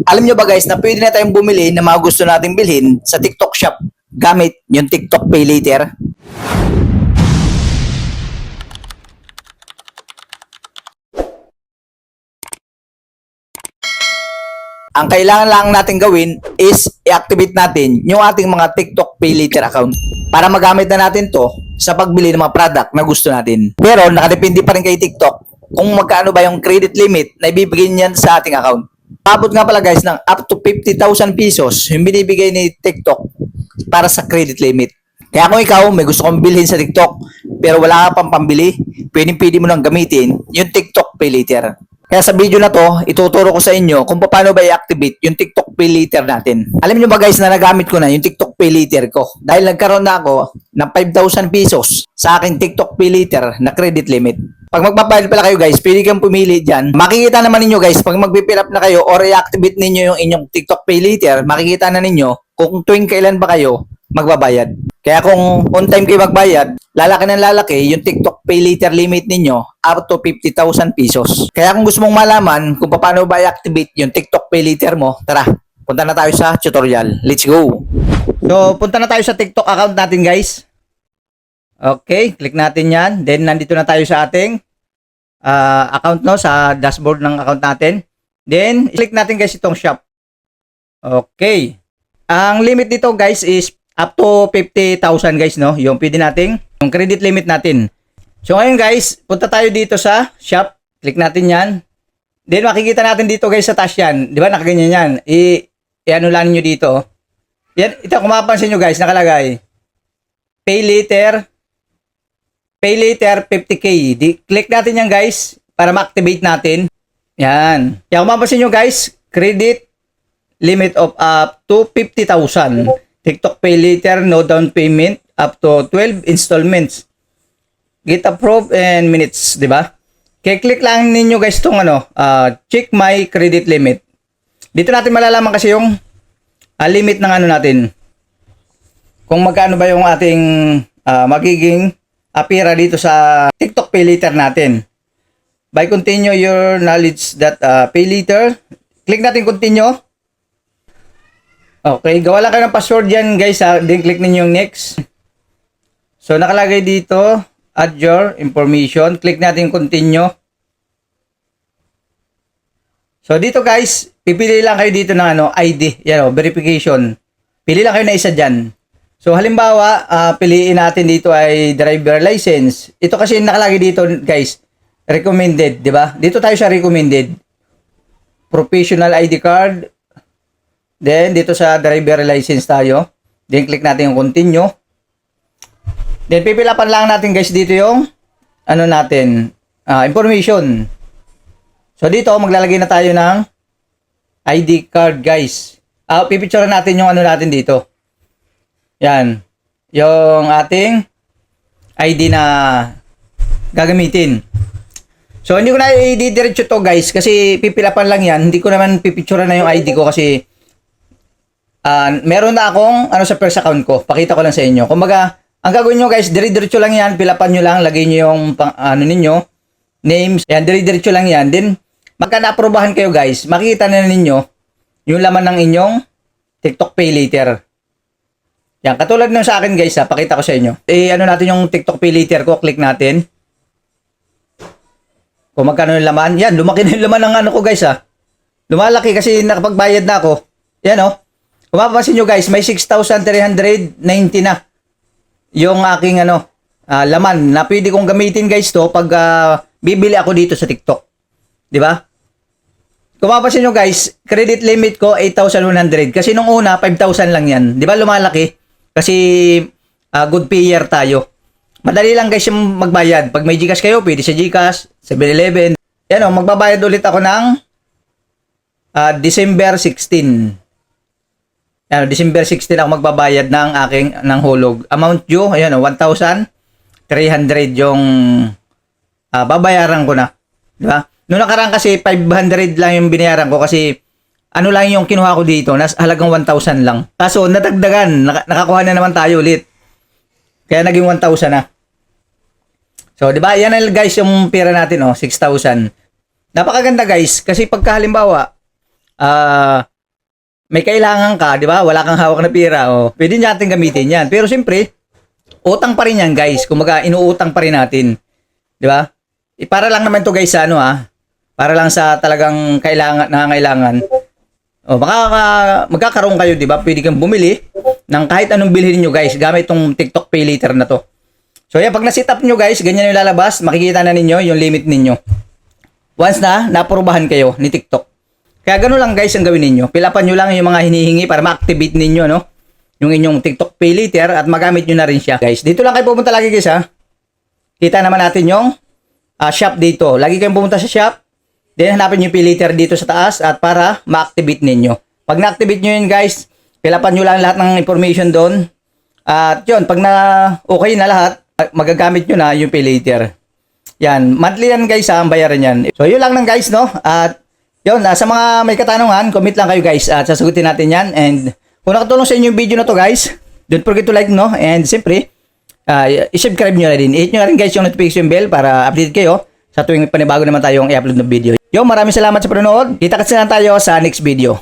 Alam nyo ba guys na pwede na tayong bumili ng mga gusto nating bilhin sa TikTok shop gamit yung TikTok Pay Later? Ang kailangan lang natin gawin is i-activate natin yung ating mga TikTok Pay Later account para magamit na natin to sa pagbili ng mga product na gusto natin. Pero nakadepende pa rin kay TikTok kung magkano ba yung credit limit na ibibigay niyan sa ating account. Abot nga pala guys ng up to 50,000 pesos yung binibigay ni TikTok para sa credit limit. Kaya kung ikaw may gusto kong bilhin sa TikTok pero wala ka pang pambili, pwede mo nang gamitin yung TikTok Pay Later. Kaya sa video na to, ituturo ko sa inyo kung paano ba i-activate yung TikTok Pay Later natin. Alam niyo ba guys na nagamit ko na yung TikTok Pay Later ko dahil nagkaroon na ako ng 5,000 pesos sa aking TikTok Pay Later na credit limit. Pag magpapail pala kayo guys, pwede kang pumili dyan. Makikita naman ninyo guys, pag mag-fill up na kayo or i-activate ninyo yung inyong TikTok Pay Later, makikita na ninyo kung tuwing kailan ba kayo magbabayad. Kaya kung on time kayo magbayad, lalaki ng lalaki yung TikTok Pay Later limit ninyo up to 50,000 pesos. Kaya kung gusto mong malaman kung paano ba i-activate yung TikTok Pay Later mo, tara, punta na tayo sa tutorial. Let's go! So, punta na tayo sa TikTok account natin guys. Okay, click natin yan. Then, nandito na tayo sa ating account, no, sa dashboard ng account natin. Then, click natin guys itong shop. Okay. Ang limit dito guys is up to 50,000 guys, no? Yung pwede nating, yung credit limit natin. So, ngayon guys, punta tayo dito sa shop. Click natin yan. Then, makikita natin dito guys sa task yan. Di ba, nakaganyan yan. I-ano lang nyo dito. Yan, ito, kung mapapansin nyo guys, nakalagay. Pay later 50k. Click natin yan guys para ma-activate natin. Yan. Kaya kung mapapansin nyo guys, credit limit of up to 50,000. TikTok Pay Later, no down payment, up to 12 installments. Get approved and minutes, di ba? Kaya click lang ninyo guys itong check my credit limit. Dito natin malalaman kasi yung limit ng natin. Kung magkano ba yung ating magiging apira dito sa TikTok Pay Later natin. By continue your knowledge that Pay Later. Click natin continue. Okay, gawa lang kayo ng password yan guys ha. Then click ninyo yung next. So nakalagay dito, add your information. Click natin continue. So dito guys, pipili lang kayo dito ng ID, yan verification. Pili lang kayo na isa diyan. So halimbawa, piliin natin dito ay driver license. Ito kasi nakalagay dito guys, recommended, di ba? Dito tayo sa recommended. Professional ID card. Then dito sa driver license tayo. Then click natin yung continue. Then pipilapan lang natin guys dito yung natin, information. So dito maglalagay na tayo ng ID card guys. Pipicture natin yung natin dito. Yan. Yung ating ID na gagamitin. So hindi ko na i-diretso to guys kasi pipilapan lang yan. Hindi ko naman pipicture na yung ID ko kasi meron na akong sa first account ko. Pakita ko lang sa inyo. Kumbaga, ang gagawin nyo guys, dire-diretso lang yan. Pilapan nyo lang. Lagay nyo yung ninyo. Names. Yan, dire-diretso lang yan. Then, magka na-aprobahan kayo guys, makikita na ninyo yung laman ng inyong TikTok Pay Later. Yan, katulad nung sa akin guys pakita ko sa inyo. Natin yung TikTok Pay Later ko. Click natin. Kung magkano yung laman. Yan, lumaki na yung laman ng ko guys Lumalaki kasi nakapagbayad na ako. Yan Kung mapapansin nyo guys, may 6,390 na yung aking laman na pwede kong gamitin guys to pag bibili ako dito sa TikTok. Di ba? Kung mapapansin nyo guys, credit limit ko 8,100 kasi nung una 5,000 lang yan. Di ba lumalaki? Kasi good payer tayo. Madali lang guys yung magbayad. Pag may GCash kayo, pwede sa GCash, 7-Eleven. Yan magbabayad ulit ako ng December 16. December 16 ako magbabayad ng hulog. Amount due, 1,300 yung babayaran ko na. Di ba? Noong nakaraan kasi 500 lang yung binayaran ko kasi lang yung kinuha ko dito, halagang 1,000 lang. Kaso nadagdagan, nakakuha na naman tayo ulit. Kaya naging 1,000 na. So, di ba? Yan na guys yung pera natin, 6,000. Napakaganda guys kasi pagka halimbawa, may kailangan ka, di ba? Wala kang hawak na pera, pwede natin gamitin yan. Pero siyempre, utang pa rin yan, guys. Kumaga, inuutang pa rin natin. Di ba? Para lang naman to guys sa para lang sa talagang nangangailangan. Magkakaroon kayo, di ba? Pwede kang bumili ng kahit anong bilhin nyo guys gamit itong TikTok Pay Later na to. So yan, pag na-set up nyo guys, ganyan yung lalabas, makikita na ninyo yung limit ninyo. Once na naaprubahan kayo ni TikTok. Kaya gano'n lang guys ang gawin ninyo. Pilapan nyo lang yung mga hinihingi para ma-activate ninyo, no? Yung inyong TikTok Pay Later at magamit nyo na rin siya. Guys, dito lang kayo pumunta lagi guys Kita naman natin yung shop dito. Lagi kayong pumunta sa shop. Then hanapin yung Pay Later dito sa taas at para ma-activate ninyo. Pag na-activate nyo yun guys, pilapan nyo lang lahat ng information doon. At yun, pag okay na lahat, magagamit nyo na yung Pay Later. Yan, monthly yan guys ang bayaran yan. So yun lang guys, no? At yun, sa mga may katanungan, comment lang kayo guys at sasagutin natin yan. And kung nakatulong sa inyo yung video na to guys, don't forget to like, no? And siyempre, i-subscribe nyo na din. I-hit nyo na rin guys yung notification bell para update kayo sa tuwing panibago naman tayong i-upload na video. Yo, maraming salamat sa panonood. Kita-kits na tayo sa next video.